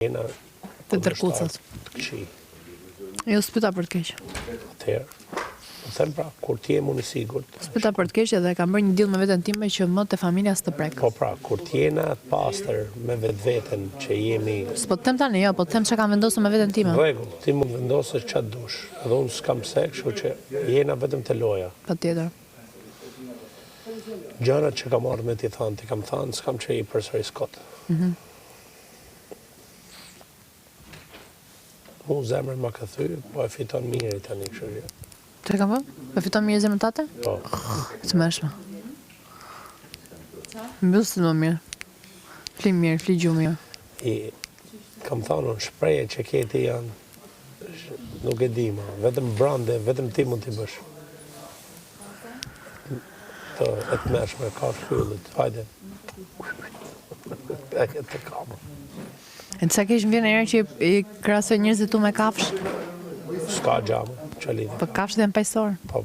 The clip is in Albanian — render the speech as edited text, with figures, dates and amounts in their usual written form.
Jena të tërkucët. të këqij. Jo s'pyta për të keq. Atëherë, më them pra, kur ti je unë i sigurt. S'pyta për të keq edhe kam bërë një diell me veten time që më te familja s'të prek. Po pra, kur ti jena të pastër me vetveten që jemi S'po të them tani, jo, po të them çka kam vendosur me veten time. rregull, ti mund vendosësh çfarë dush. Edhe unë s'kam se, kështu që jena vetëm te loja. Patjetër. Gjërat që kam ardhur me ti thënë, ti kam thënë, s'kam që i përsëri skot. Mu zemrën ma ka thy, po e fiton mirë i tani kështu që. Çka kam bërë? Po fiton mirë zemrën tate? Po. Të mëshme. Mbyll si më mirë. Fli mirë, fli gjuhë mirë. Kam thënë, shpreje që keti janë, nuk e di ma, vetëm brande, vetëm ti mund t'i bësh. Të e të mërshme, ka shkyllit, hajde. E këtë të kamë. E të sa kesh më vjen e herë që i krasoj njerëzit tu me kafsh? S'ka gjamë, që lidhe. Po kafshët janë paqësor. Po,